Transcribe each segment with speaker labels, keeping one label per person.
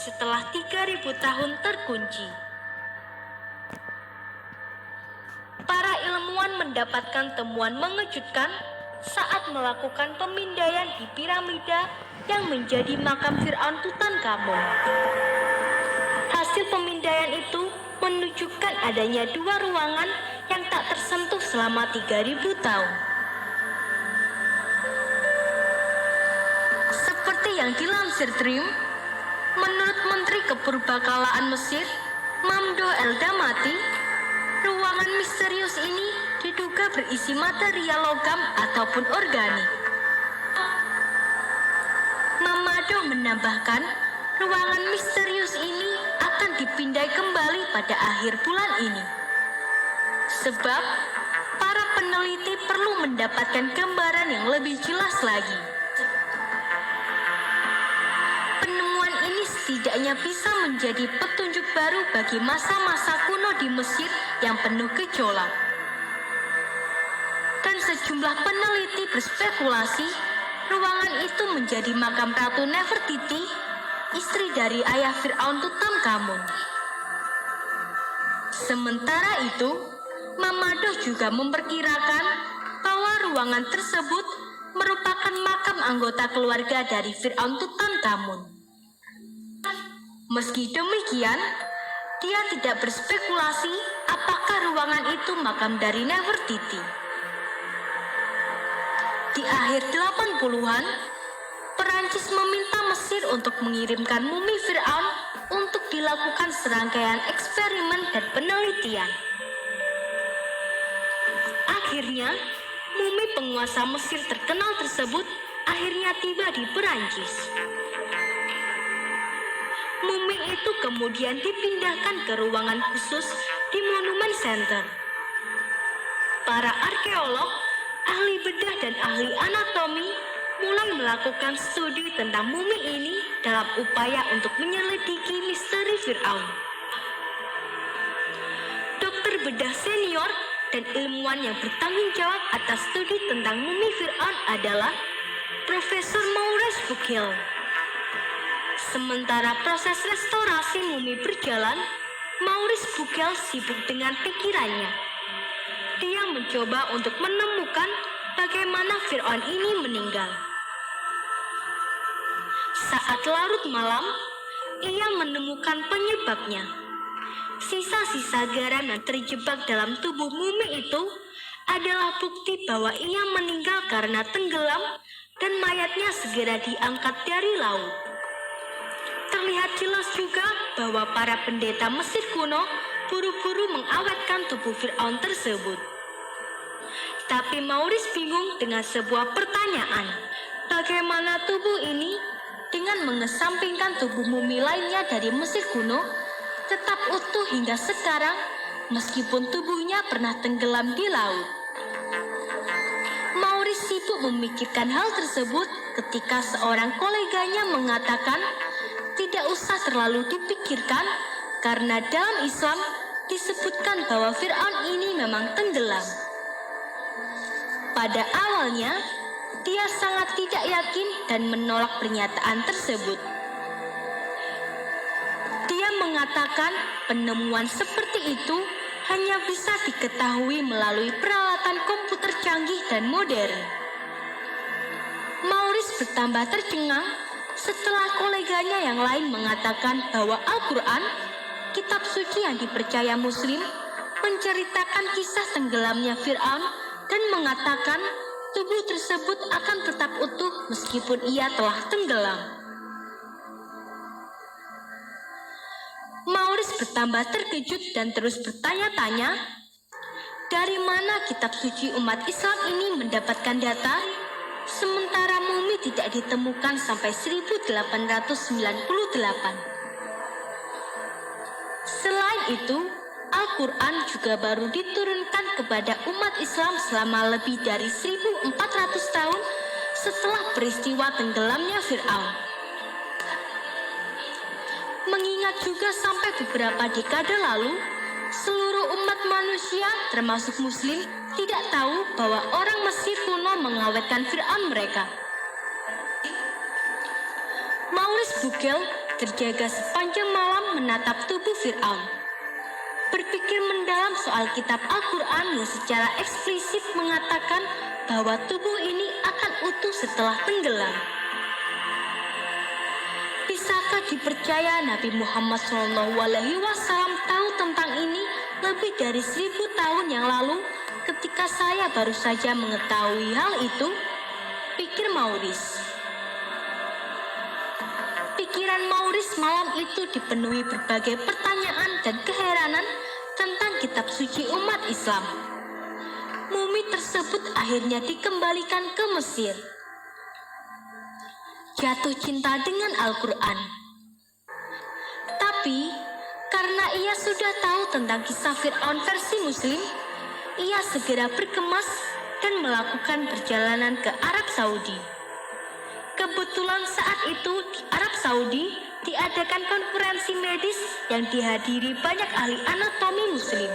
Speaker 1: setelah 3.000 tahun terkunci. Para ilmuwan mendapatkan temuan mengejutkan saat melakukan pemindaian di piramida yang menjadi makam Firaun Tutankhamun. Hasil pemindaian itu menunjukkan adanya 2 ruangan yang tak tersentuh selama 3.000 tahun. Seperti yang dilansir Dream, menurut Menteri Kepurbakalaan Mesir, Mamdouh El-Damati, ruangan misterius ini diduga berisi material logam ataupun organik. Mamdouh menambahkan, ruangan misterius ini akan dipindai kembali pada akhir bulan ini. Sebab, para peneliti perlu mendapatkan gambaran yang lebih jelas lagi. Penemuan ini setidaknya bisa menjadi petunjuk baru bagi masa-masa kuno di Mesir yang penuh gejolak. Dan sejumlah peneliti berspekulasi, ruangan itu menjadi makam Ratu Nefertiti, istri dari ayah Firaun Tutankhamun. Sementara itu, Mamdouh juga memperkirakan bahwa ruangan tersebut merupakan makam anggota keluarga dari Firaun Tutankhamun. Meski demikian, dia tidak berspekulasi apakah ruangan itu makam dari Nefertiti. Di akhir 80-an, Perancis meminta Mesir untuk mengirimkan mumi Firaun untuk dilakukan serangkaian eksperimen dan penelitian. Akhirnya, mumi penguasa Mesir terkenal tersebut akhirnya tiba di Perancis. Mumi itu kemudian dipindahkan ke ruangan khusus di Monument Center. Para arkeolog, ahli bedah dan ahli anatomi mulai melakukan studi tentang mumi ini dalam upaya untuk menyelidiki misteri Firaun. Dokter bedah senior dan ilmuwan yang bertanggung jawab atas studi tentang mumi Firaun adalah Profesor Maurice Bucaille. Sementara proses restorasi mumi berjalan, Maurice Bucaille sibuk dengan pikirannya. Dia mencoba untuk menemukan bagaimana Firaun ini meninggal. Saat larut malam, ia menemukan penyebabnya. Sisa-sisa garam yang terjebak dalam tubuh mumi itu adalah bukti bahwa ia meninggal karena tenggelam dan mayatnya segera diangkat dari laut. Terlihat jelas juga bahwa para pendeta Mesir kuno buru-buru mengawetkan tubuh Firaun tersebut. Tapi Maurice bingung dengan sebuah pertanyaan. Bagaimana tubuh ini dengan mengesampingkan tubuh mumi lainnya dari Mesir kuno tetap utuh hingga sekarang meskipun tubuhnya pernah tenggelam di laut. Maurice sibuk memikirkan hal tersebut ketika seorang koleganya mengatakan tidak usah terlalu dipikirkan karena dalam Islam disebutkan bahwa Firaun ini memang tenggelam. Pada awalnya, dia sangat tidak yakin dan menolak pernyataan tersebut. Dia mengatakan penemuan seperti itu hanya bisa diketahui melalui peralatan komputer canggih dan modern. Maurice bertambah tercengang setelah koleganya yang lain mengatakan bahwa Al-Quran, kitab suci yang dipercaya Muslim, menceritakan kisah tenggelamnya Firaun dan mengatakan tubuh tersebut akan tetap utuh meskipun ia telah tenggelam. Maurice bertambah terkejut dan terus bertanya-tanya, dari mana kitab suci umat Islam ini mendapatkan data, sementara mumi tidak ditemukan sampai 1898. Selain itu, Al-Quran juga baru diturunkan kepada umat Islam selama lebih dari 1400 tahun setelah peristiwa tenggelamnya Firaun. Mengingat juga sampai beberapa dekade lalu, seluruh umat manusia termasuk Muslim tidak tahu bahwa orang Mesir kuno mengawetkan Firaun mereka. Maurice Bucaille terjaga sepanjang malam menatap tubuh Fir'aun. Berpikir mendalam soal kitab Al-Quran yang secara eksplisit mengatakan bahwa tubuh ini akan utuh setelah tenggelam. Bisakah dipercaya Nabi Muhammad SAW tahu tentang ini lebih dari 1000 tahun yang lalu ketika saya baru saja mengetahui hal itu? Pikir Maurice. Pikiran Maurice malam itu dipenuhi berbagai pertanyaan dan keheranan tentang kitab suci umat Islam. Mumi tersebut akhirnya dikembalikan ke Mesir. Jatuh cinta dengan Al-Quran. Tapi, karena ia sudah tahu tentang kisah Fir'aun versi Muslim, ia segera berkemas dan melakukan perjalanan ke Arab Saudi. Kebetulan saat itu di Arab Saudi diadakan konferensi medis yang dihadiri banyak ahli anatomi Muslim.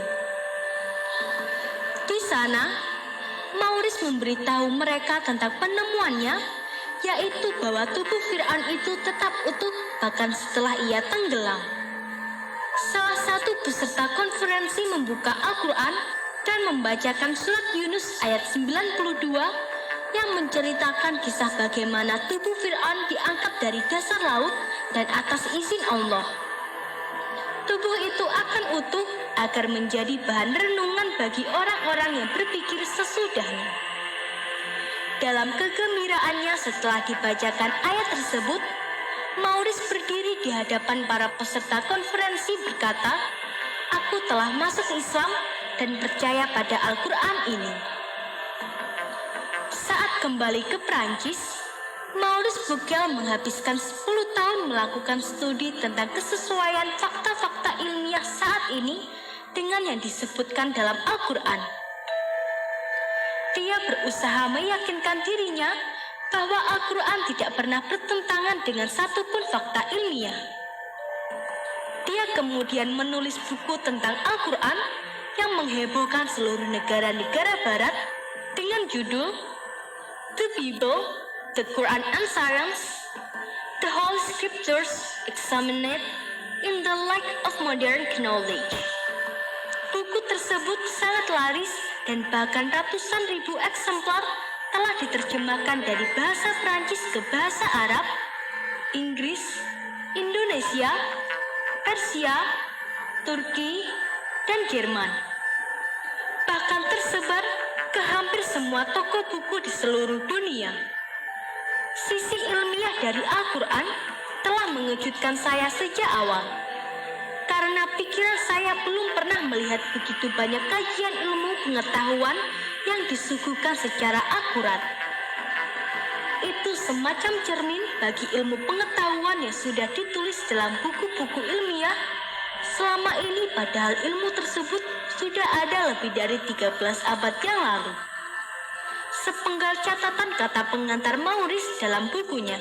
Speaker 1: Di sana, Maurice memberitahu mereka tentang penemuannya, yaitu bahwa tubuh Fir'aun itu tetap utuh bahkan setelah ia tenggelam. Salah satu peserta konferensi membuka Al-Quran dan membacakan surat Yunus ayat 92 yang menceritakan kisah bagaimana tubuh Fir'aun diangkat dari dasar laut dan atas izin Allah. Tubuh itu akan utuh agar menjadi bahan renungan bagi orang-orang yang berpikir sesudahnya. Dalam kegembiraannya setelah dibacakan ayat tersebut, Maurice berdiri di hadapan para peserta konferensi berkata, "Aku telah masuk Islam dan percaya pada Al-Quran ini." Saat kembali ke Prancis, Maurice Bucaille menghabiskan 10 tahun melakukan studi tentang kesesuaian fakta-fakta ilmiah saat ini dengan yang disebutkan dalam Al-Quran. Dia berusaha meyakinkan dirinya bahwa Al-Quran tidak pernah bertentangan dengan satupun fakta ilmiah. Dia kemudian menulis buku tentang Al-Quran yang menghebohkan seluruh negara-negara barat dengan judul The Bible, The Quran and Science, The Holy Scriptures Examined in the Light of Modern Knowledge. Buku tersebut sangat laris dan bahkan ratusan ribu eksemplar telah diterjemahkan dari bahasa Prancis ke bahasa Arab, Inggris, Indonesia, Persia, Turki, dan Jerman. Bahkan tersebar ke hampir semua toko buku di seluruh dunia. Sisi ilmiah dari Al-Quran telah mengejutkan saya sejak awal. Karena pikiran saya belum pernah melihat begitu banyak kajian ilmu pengetahuan yang disuguhkan secara akurat. Itu semacam cermin bagi ilmu pengetahuan yang sudah ditulis dalam buku-buku ilmiah selama ini, padahal ilmu tersebut sudah ada lebih dari 13 abad yang lalu. Sepenggal catatan kata pengantar Maurice dalam bukunya.